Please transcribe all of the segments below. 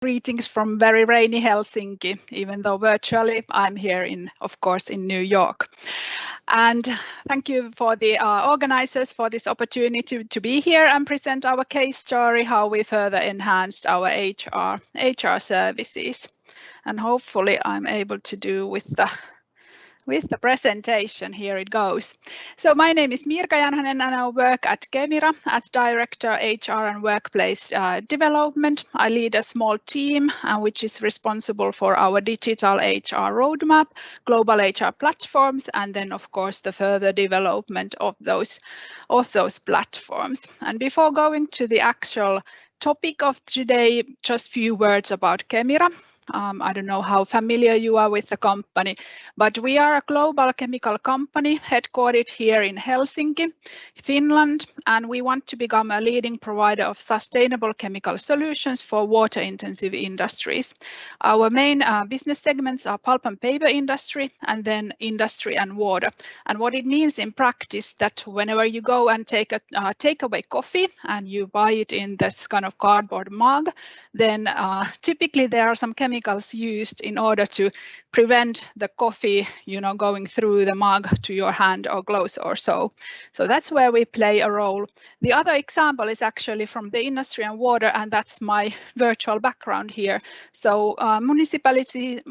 Greetings from very rainy Helsinki, even though virtually I'm here of course, in New York. And thank you for the organizers for this opportunity to be here and present our case story, how we further enhanced our HR services. And hopefully I'm able to do with the presentation. Here it goes. So my name is Mirka Janhonen and I work at Kemira as Director HR and Workplace Development. I lead a small team which is responsible for our digital HR roadmap, global HR platforms, and then of course the further development of those platforms. And before going to the actual topic of today, just a few words about Kemira. I don't know how familiar you are with the company, but we are a global chemical company headquartered here in Helsinki, Finland, and we want to become a leading provider of sustainable chemical solutions for water-intensive industries. Our main business segments are pulp and paper industry and then industry and water. And what it means in practice that whenever you go and take a takeaway coffee and you buy it in this kind of cardboard mug, then typically there are some chemicals used in order to prevent the coffee, going through the mug to your hand or clothes or so. So that's where we play a role. The other example is actually from the industry and water, and that's my virtual background here. So municipalities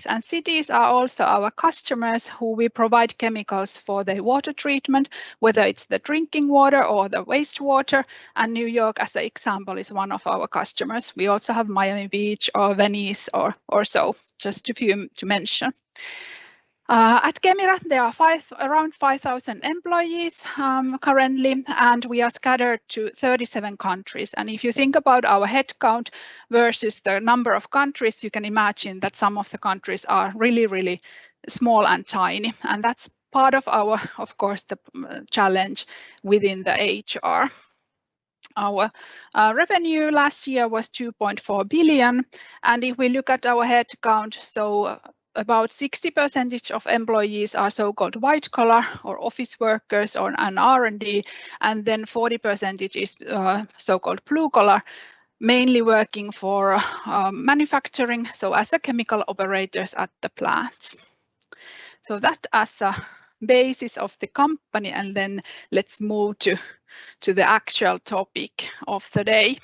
and cities are also our customers who we provide chemicals for the water treatment, whether it's the drinking water or the wastewater. And New York, as an example, is one of our customers. We also have Miami Beach or Venice or so, just a few to mention. At Kemira, there are around 5,000 employees currently, and we are scattered to 37 countries. And if you think about our headcount versus the number of countries, you can imagine that some of the countries are really, really small and tiny. And that's part of our, of course, the challenge within the HR. Our revenue last year was 2.4 billion. And if we look at our headcount, so about 60% of employees are so-called white collar or office workers or an R&D, and then 40% is so-called blue collar, mainly working for manufacturing, so as a chemical operators at the plants. So that as a basis of the company, and then let's move to the actual topic of the day.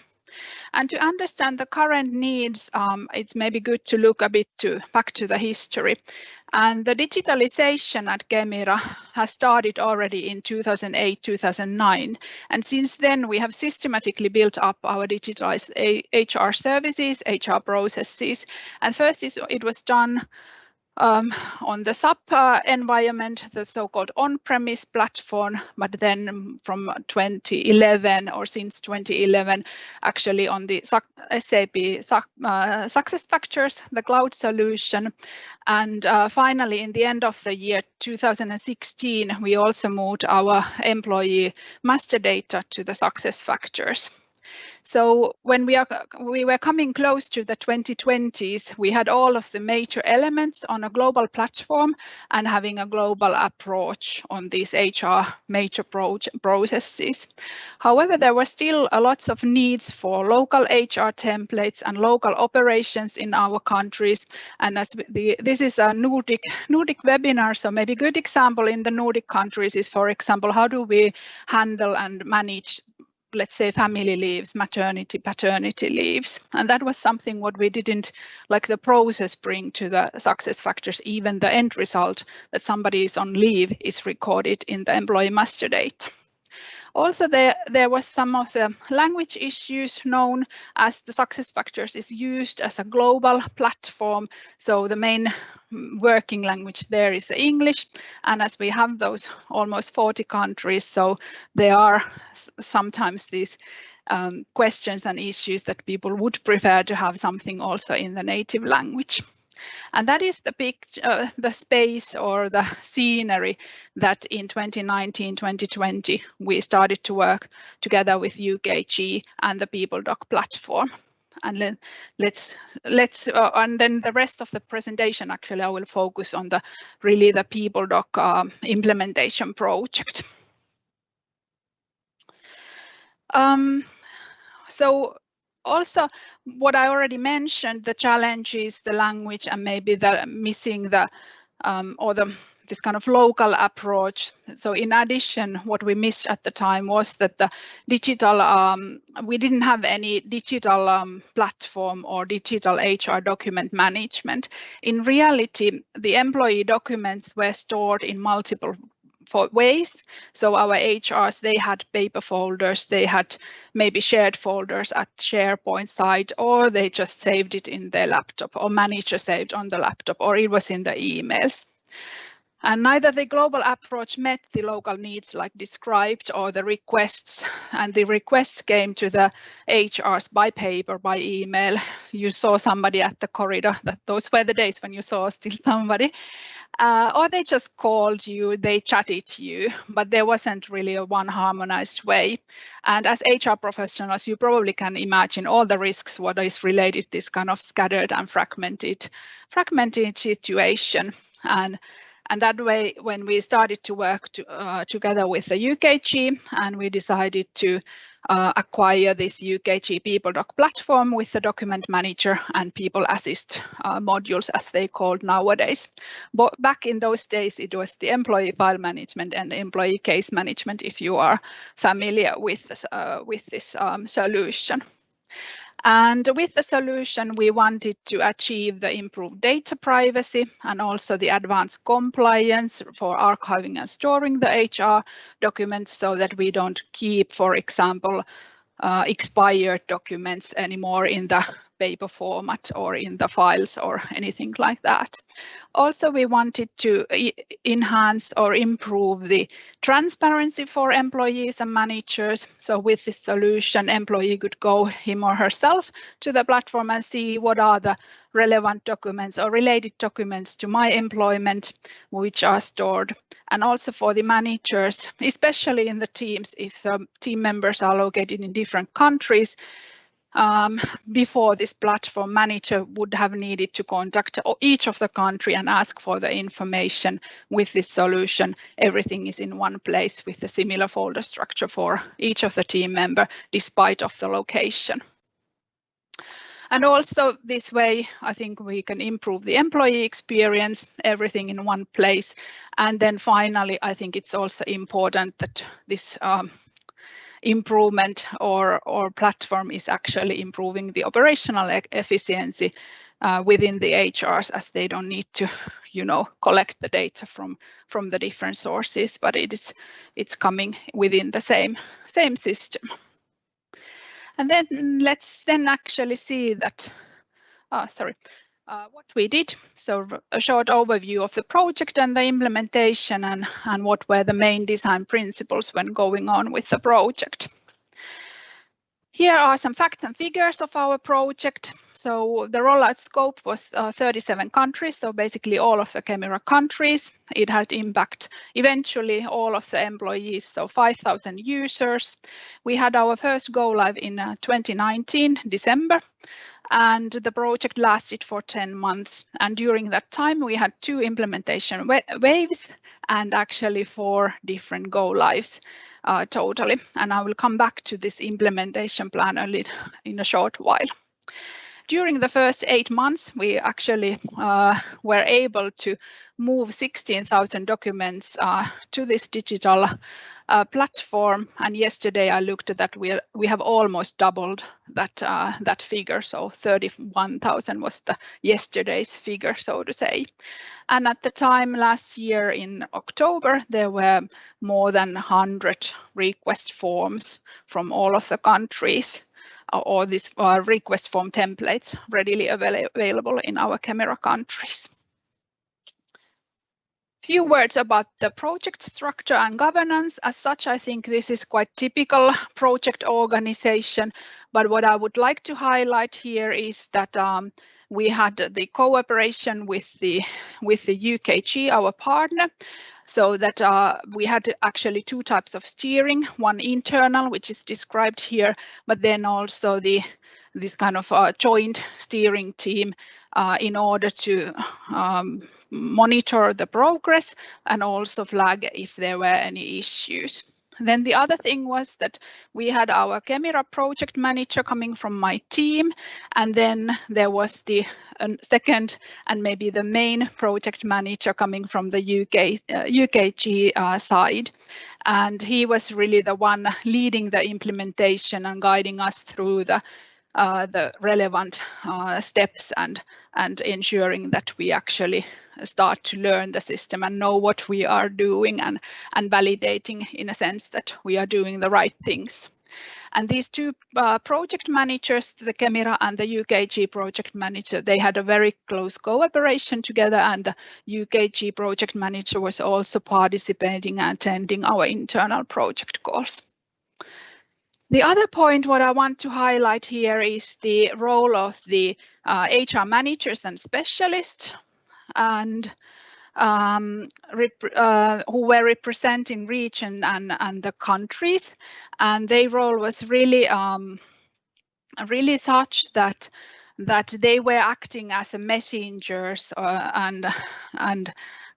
And to understand the current needs, it's maybe good to look a bit back to the history. And the digitalization at Kemira has started already in 2008, 2009. And since then, we have systematically built up our digitalized HR services, HR processes. And first, it was done on the SAP environment, the so-called on-premise platform, but then from 2011 or since 2011, actually on the SAP SuccessFactors, the cloud solution. And finally, in the end of the year 2016, we also moved our employee master data to the SuccessFactors. So when we were coming close to the 2020s, we had all of the major elements on a global platform and having a global approach on these HR major processes. However, there were still lots of needs for local HR templates and local operations in our countries. And as this is a Nordic webinar, so maybe a good example in the Nordic countries is, for example, how do we handle and manage, let's say, family leaves, maternity, paternity leaves. And that was something what we didn't, like the process, bring to the SuccessFactors. Even the end result that somebody is on leave is recorded in the employee master data. Also, there was some of the language issues known as the SuccessFactors is used as a global platform. So the main working language there is the English. And as we have those almost 40 countries, so there are sometimes these questions and issues that people would prefer to have something also in the native language. And that is the space or the scenery that in 2019, 2020, we started to work together with UKG and the PeopleDoc platform. And and then the rest of the presentation, actually, I will focus on the PeopleDoc implementation project. So Also, what I already mentioned, the challenge is the language and maybe the missing the this kind of local approach. So in addition, what we missed at the time was that the digital, we didn't have any digital platform or digital HR document management. In reality, the employee documents were stored in multiple ways. So our HRs, they had paper folders, they had maybe shared folders at SharePoint site, or they just saved it in their laptop, or manager saved on the laptop, or it was in the emails. And neither the global approach met the local needs like described or the requests, and the requests came to the HRs by paper, by email. You saw somebody at the corridor, that those were the days when you saw still somebody. Or they just called you, they chatted to you, but there wasn't really a one harmonized way. And as HR professionals, you probably can imagine all the risks what is related to this kind of scattered and fragmented situation. And that way, when we started to work together with the UKG, and we decided to acquire this UKG-PeopleDoc platform with the document manager and people assist modules, as they called nowadays. But back in those days, it was the employee file management and employee case management, if you are familiar with this solution. And with the solution, we wanted to achieve the improved data privacy and also the advanced compliance for archiving and storing the HR documents so that we don't keep, for example, expired documents anymore in the paper format or in the files or anything like that. Also, we wanted to enhance or improve the transparency for employees and managers. So with this solution, employee could go him or herself to the platform and see what are the relevant documents or related documents to my employment which are stored. And also for the managers, especially in the teams, if the team members are located in different countries, before this platform, manager would have needed to contact each of the country and ask for the information. With this solution, everything is in one place with a similar folder structure for each of the team member, despite of the location. And also this way, I think we can improve the employee experience, everything in one place. And then finally, I think it's also important that this improvement or platform is actually improving the operational efficiency within the HRs, as they don't need to, collect the data from the different sources, but it's coming within the same system. And then let's then actually see that, what we did. So a short overview of the project and the implementation and what were the main design principles when going on with the project. Here are some facts and figures of our project. So the rollout scope was 37 countries, so basically all of the Kemira countries. It had impact eventually all of the employees, so 5,000 users. We had our first go live in 2019, December, and the project lasted for 10 months. And during that time, we had 2 implementation waves and actually 4 different go lives. Totally, and I will come back to this implementation plan in a short while. During the first 8 months, we actually were able to move 16,000 documents to this digital platform. And yesterday I looked at that we have almost doubled that figure. So 31,000 was the yesterday's figure, so to say. And at the time last year in October, there were more than 100 request forms from all of the countries, or this request form templates readily available in our Kemira countries. Few words about the project structure and governance. As such, I think this is quite typical project organization, but what I would like to highlight here is that we had the cooperation with the UKG, our partner, so that we had actually 2 types of steering, one internal, which is described here, but then also this kind of joint steering team in order to monitor the progress and also flag if there were any issues. then the other thing was that we had our Kemira project manager coming from my team, and then there was the second and maybe the main project manager coming from the UKG side. And he was really the one leading the implementation and guiding us through the relevant steps and ensuring that we actually start to learn the system and know what we are doing and validating in a sense that we are doing the right things. And these two project managers, the Kemira and the UKG project manager, they had a very close cooperation together, and the UKG project manager was also participating and attending our internal project calls. The other point what I want to highlight here is the role of the HR managers and specialists, and who were representing region and the countries, and their role was really really such that they were acting as a messengers and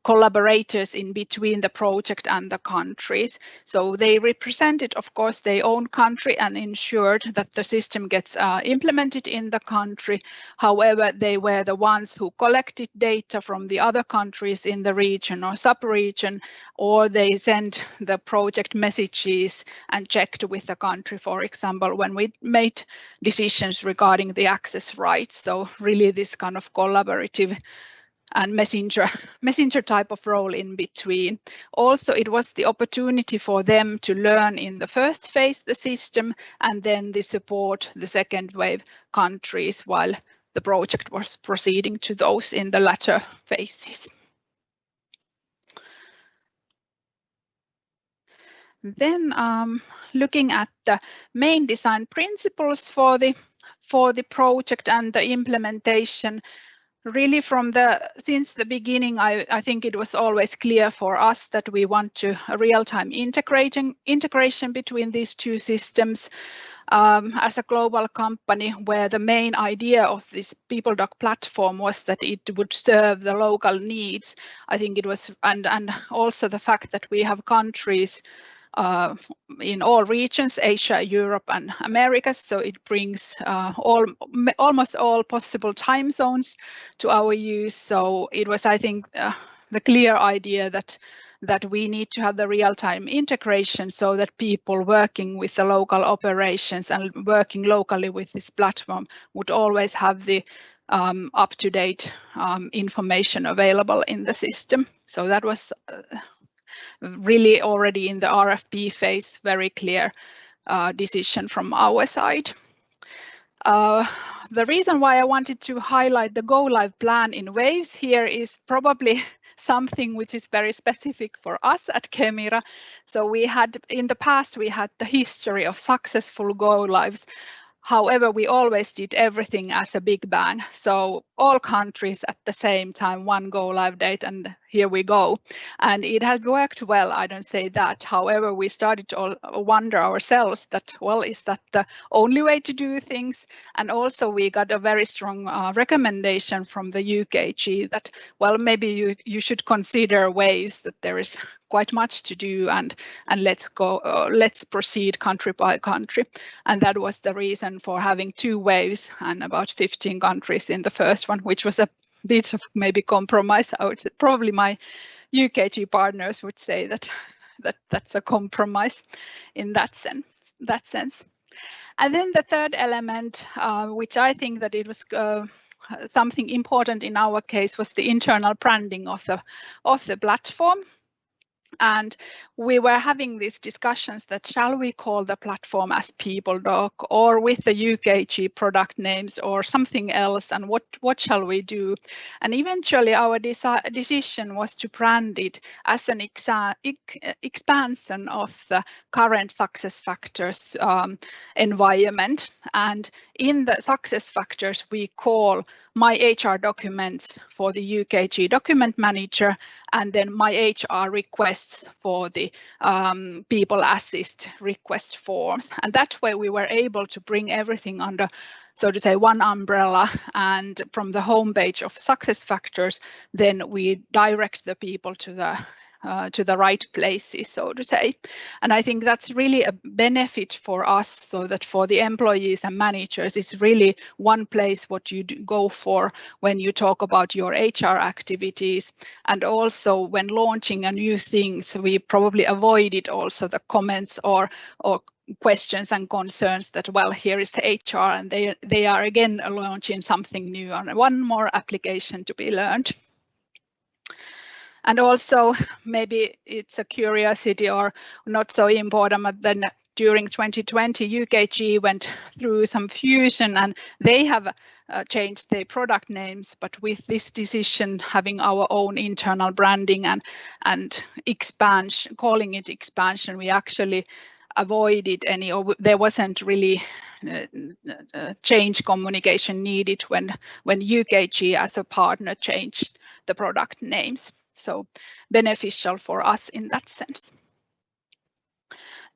collaborators in between the project and the countries. So they represented, of course, their own country and ensured that the system gets implemented in the country. However, they were the ones who collected data from the other countries in the region or sub-region, or they sent the project messages and checked with the country, for example, when we made decisions regarding the access rights. So really this kind of collaborative and messenger type of role in between. Also, it was the opportunity for them to learn in the first phase the system and then the support the second wave countries while the project was proceeding to those in the latter phases. Then looking at the main design principles for the project and the implementation, really since the beginning, I think it was always clear for us that we want to real-time integration between these two systems. As a global company, where the main idea of this PeopleDoc platform was that it would serve the local needs, I think it was, and also the fact that we have countries in all regions, Asia, Europe, and Americas. So it brings almost all possible time zones to our use. So it was, I think, the clear idea that we need to have the real-time integration so that people working with the local operations and working locally with this platform would always have the up-to-date information available in the system. So that was really already in the RFP phase, very clear decision from our side. The reason why I wanted to highlight the go live plan in waves here is probably something which is very specific for us at Kemira. So we had, in the past, we had the history of successful go lives. However, we always did everything as a big bang. So all countries at the same time, one go live date, and here we go. And it has worked well, I don't say that. However, we started to wonder ourselves that, well, is that the only way to do things? And also we got a very strong recommendation from the UKG that, well, maybe you should consider ways that there is quite much to do, and let's proceed country by country. And that was the reason for having two waves and about 15 countries in the first one, which was a bit of maybe compromise. I would say, probably my UKG partners would say that's a compromise in that sense. And then the third element, which I think that it was something important in our case, was the internal branding of the platform. And we were having these discussions that shall we call the platform as PeopleDoc or with the UKG product names or something else, and what shall we do? And eventually our decision was to brand it as an expansion of the current SuccessFactors environment. And in the SuccessFactors, we call my HR documents for the UKG document manager, and then my HR requests for the people assist request forms. And that way we were able to bring everything under, so to say, one umbrella. And from the homepage of SuccessFactors, then we direct the people to the to the right places, so to say. And I think that's really a benefit for us, so that for the employees and managers, it's really one place what you go for when you talk about your HR activities. And also when launching a new things, we probably avoided also the comments or questions and concerns that, well, here is the HR and they are again launching something new and one more application to be learned. And also, maybe it's a curiosity or not so important, but then during 2020, UKG went through some fusion and they have changed their product names. But with this decision, having our own internal branding and expansion, calling it expansion, we actually avoided any, or there wasn't really change communication needed when UKG as a partner changed the product names. So beneficial for us in that sense.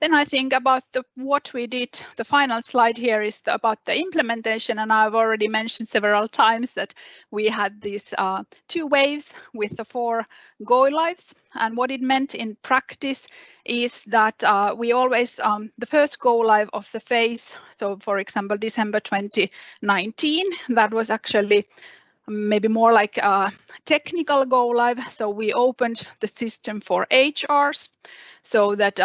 Then I think about what we did. The final slide here is about the implementation, and I've already mentioned several times that we had these 2 waves with the 4 go lives. And what it meant in practice is that we always, the first go live of the phase, so for example, December 2019, that was actually maybe more like a technical go live. So we opened the system for HRs so that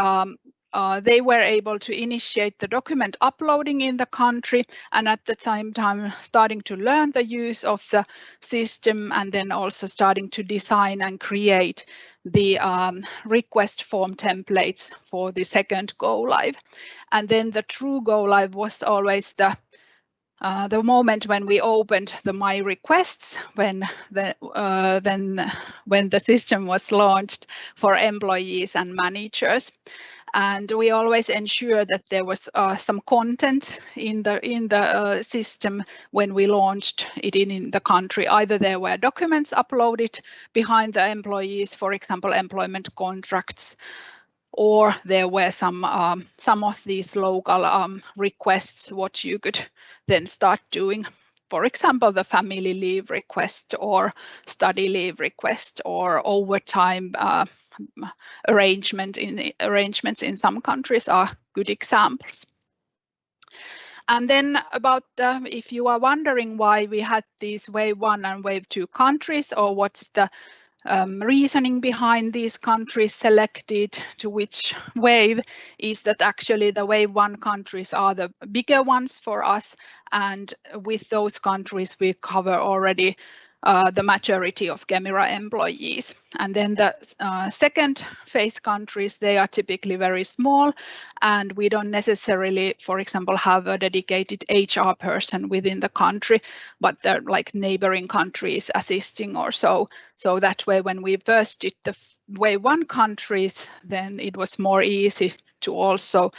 they were able to initiate the document uploading in the country, and at the same time starting to learn the use of the system, and then also starting to design and create the request form templates for the second go live. And then the true go live was always the moment when we opened the My Requests, when the system was launched for employees and managers. And we always ensure that there was some content in the system when we launched it in the country. Either there were documents uploaded behind the employees, for example, employment contracts, or there were some of these local requests what you could then start doing. For example, the family leave request or study leave request or overtime arrangements in some countries are good examples. And then about if you are wondering why we had these wave 1 and wave 2 countries, or what's the reasoning behind these countries selected to which wave, is that actually the wave 1 countries are the bigger ones for us, and with those countries we cover already the majority of Kemira employees. And then the second phase countries, they are typically very small, and we don't necessarily, for example, have a dedicated HR person within the country, but they're like neighboring countries assisting or so. So that way, when we first did the wave 1 countries, then it was more easy to also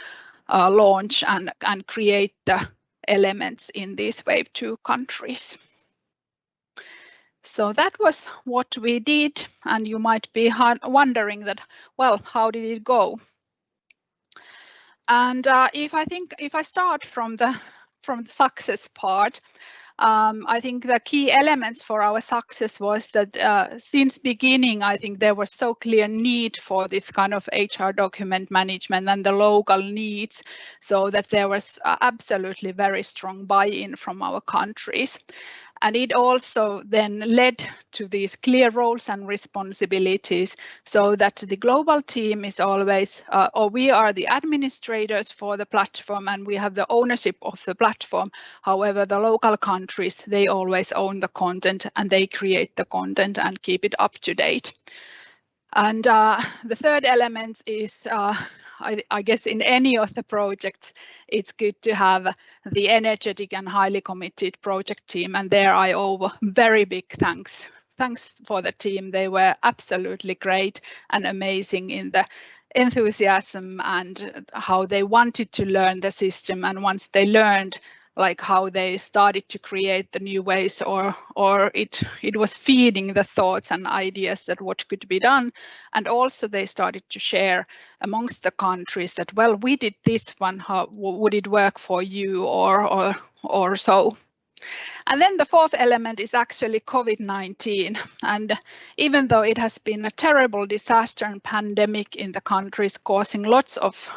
launch and create the elements in these wave 2 countries. So that was what we did, and you might be wondering that, well, how did it go? And if I start from the success part, I think the key elements for our success was that since beginning, I think there was so clear need for this kind of HR document management and the local needs, so that there was absolutely very strong buy-in from our countries. And it also then led to these clear roles and responsibilities, so that the global team is always, or we are the administrators for the platform and we have the ownership of the platform. However, the local countries, they always own the content and they create the content and keep it up to date. And the third element is, I guess in any of the projects, it's good to have the energetic and highly committed project team. And there I owe very big thanks. Thanks for the team. They were absolutely great and amazing in the enthusiasm and how they wanted to learn the system. And once they learned, like how they started to create the new ways, or it was feeding the thoughts and ideas that what could be done. And also they started to share amongst the countries that, well, we did this one, how would it work for you, or so. And then the fourth element is actually COVID-19. And even though it has been a terrible disaster and pandemic in the countries causing lots of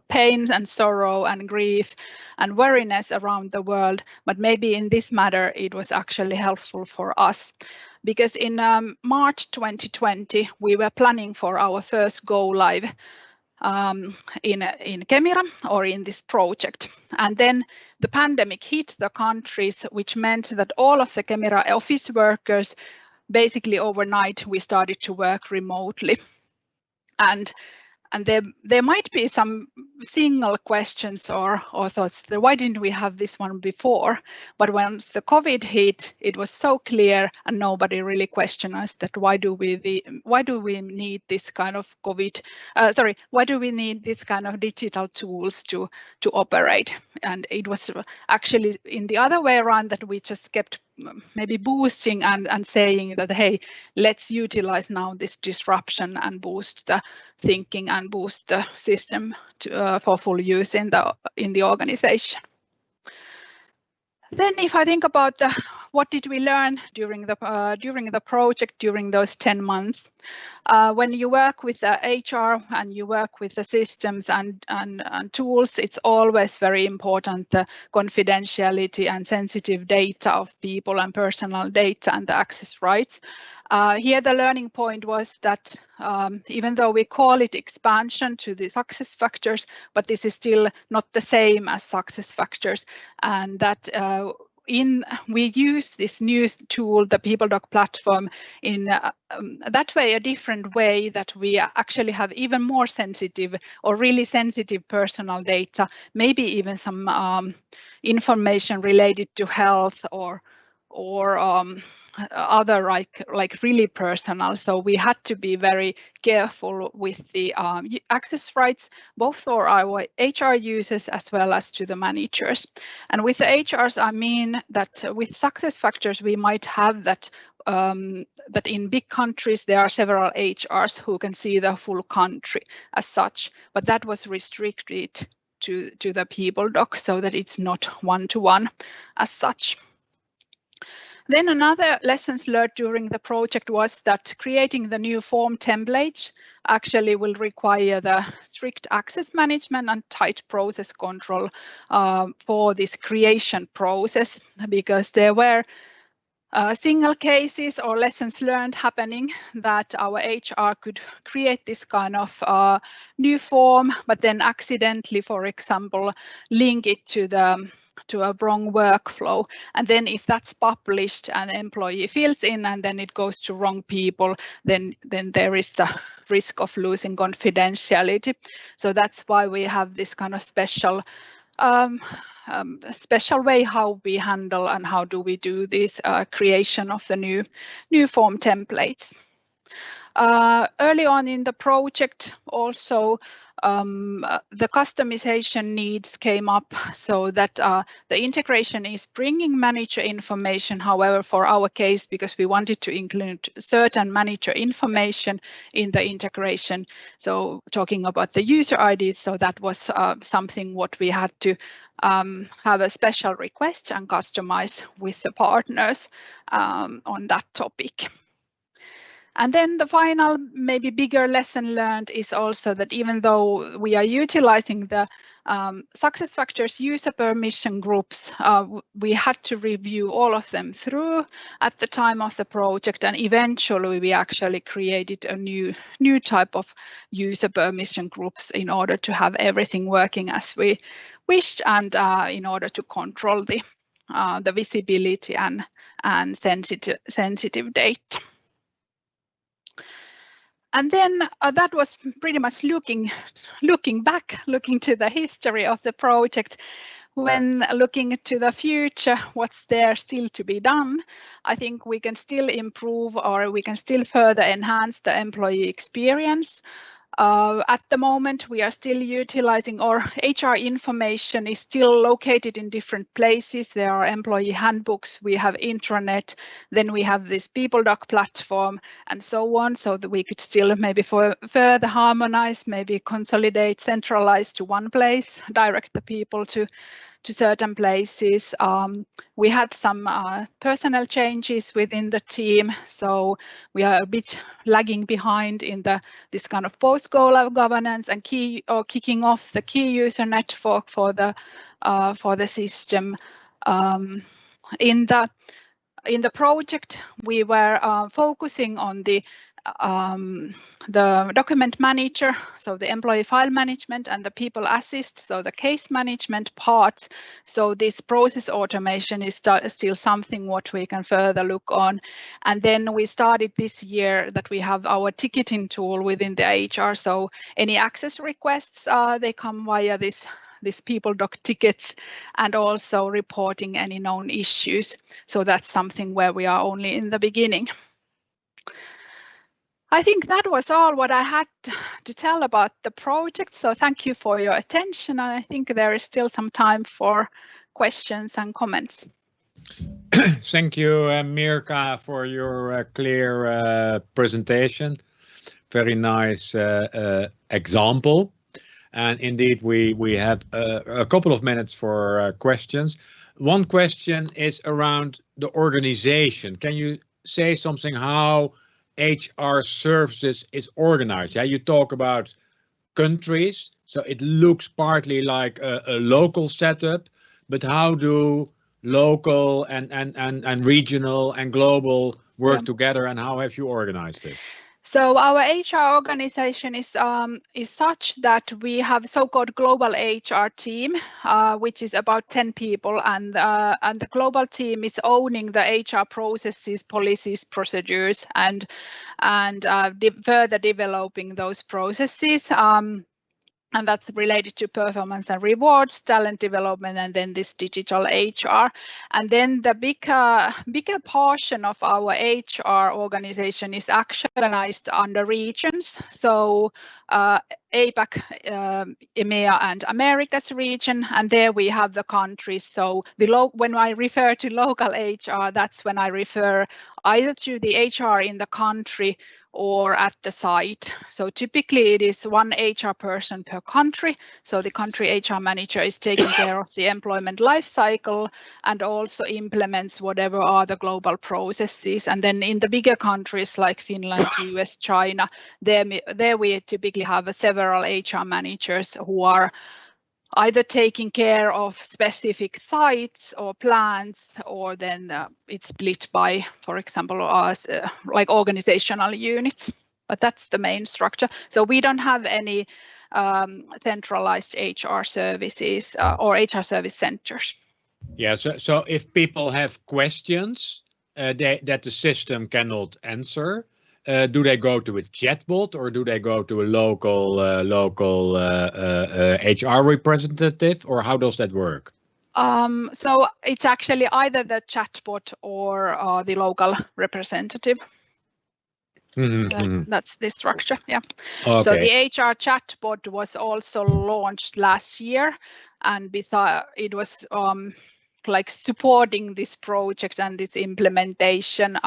pain and sorrow and grief and weariness around the world, but maybe in this matter it was actually helpful for us. Because in March 2020, we were planning for our first go live in Kemira or in this project. And then the pandemic hit the countries, which meant that all of the Kemira office workers, basically overnight, we started to work remotely. And there might be some single questions or thoughts that why didn't we have this one before? But once the COVID hit, it was so clear and nobody really questioned us that why do we need this kind of why do we need this kind of digital tools to operate? And it was actually in the other way around that we just kept maybe boosting and saying that, hey, let's utilize now this disruption and boost the thinking and boost the system for full use in the organization. Then if I think about what did we learn during the project during those 10 months, when you work with the HR and you work with the systems and tools, it's always very important the confidentiality and sensitive data of people and personal data and the access rights. Here the learning point was that even though we call it expansion to the SuccessFactors, but this is still not the same as SuccessFactors, and that we use this new tool, the PeopleDoc platform, in that way, a different way that we actually have even more sensitive or really sensitive personal data, maybe even some information related to health or other like really personal. So we had to be very careful with the access rights, both for our HR users as well as to the managers. And with the HRs, I mean that with SuccessFactors, we might have that that in big countries there are several HRs who can see the full country as such, but that was restricted to the PeopleDoc so that it's not one-to-one as such. Then another lessons learned during the project was that creating the new form templates actually will require the strict access management and tight process control for this creation process, because there were single cases or lessons learned happening that our HR could create this kind of new form, but then accidentally, for example, link it to a wrong workflow. And then if that's published and the employee fills in and then it goes to wrong people, then there is the risk of losing confidentiality. So that's why we have this kind of special way how we handle and how do we do this creation of the new form templates. Early on in the project also the customization needs came up, so that the integration is bringing manager information. However, for our case, because we wanted to include certain manager information in the integration, so talking about the user IDs, so that was something what we had to have a special request and customize with the partners on that topic. And then the final, maybe bigger lesson learned is also that even though we are utilizing the SuccessFactors user permission groups, we had to review all of them through at the time of the project, and eventually we actually created a new type of user permission groups in order to have everything working as we wished, and in order to control the visibility and sensitive data. And then that was pretty much looking to the history of the project. When looking to the future, what's there still to be done? I think we can still improve, or we can still further enhance the employee experience. At the moment, we are still utilizing, or HR information is still located in different places. There are employee handbooks, we have intranet, then we have this PeopleDoc platform and so on, so that we could still maybe further harmonize, maybe consolidate, centralize to one place, direct the people to to certain places. We had some personnel changes within the team, so we are a bit lagging behind in this kind of post-go-live governance and kicking off the key user network for the system. In the project, we were focusing on the document manager, so the employee file management, and the people assist, so the case management parts. So this process automation is still something what we can further look on. And then we started this year that we have our ticketing tool within the HR. So any access requests, they come via this PeopleDoc tickets, and also reporting any known issues. So that's something where we are only in the beginning. I think that was all what I had to tell about the project. So thank you for your attention. And I think there is still some time for questions and comments. Thank you, Mirka, for your clear presentation. Very nice example. And indeed, we have a couple of minutes for questions. One question is around the organization. Can you say something how HR services is organized? Yeah, you talk about countries, so it looks partly like a local setup, but how do local and regional and global work together, and how have you organized it? So our HR organization is such that we have so-called global HR team, which is about 10 people, and the global team is owning the HR processes, policies, procedures, and further developing those processes. And that's related to performance and rewards, talent development, and then this digital HR. And then the bigger portion of our HR organization is actualized under regions. So APAC, EMEA, and Americas region, and there we have the countries. So when I refer to local HR, that's when I refer either to the HR in the country or at the site. So typically it is one HR person per country. So the country HR manager is taking care of the employment life cycle and also implements whatever are the global processes. And then in the bigger countries like Finland, US, China, there we typically have several HR managers who are either taking care of specific sites or plants, or then it's split by, for example, like organizational units. But that's the main structure. So we don't have any centralized HR services or HR service centers. Yeah, so if people have questions that the system cannot answer, do they go to a chatbot, or do they go to a local HR representative, or how does that work? So it's actually either the chatbot or the local representative. That's the structure, yeah. Okay. So the HR chatbot was also launched last year, and it was like supporting this project and this implementation,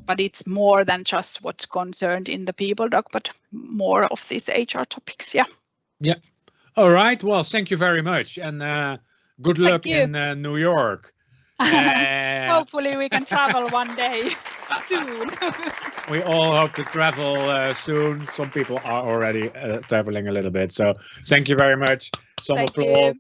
but it's more than just what's concerned in the PeopleDoc, but more of these HR topics, yeah. Yeah. All right. Well, thank you very much, and good luck in New York. Hopefully we can travel one day soon. We all hope to travel soon. Some people are already traveling a little bit. So thank you very much. Some applause.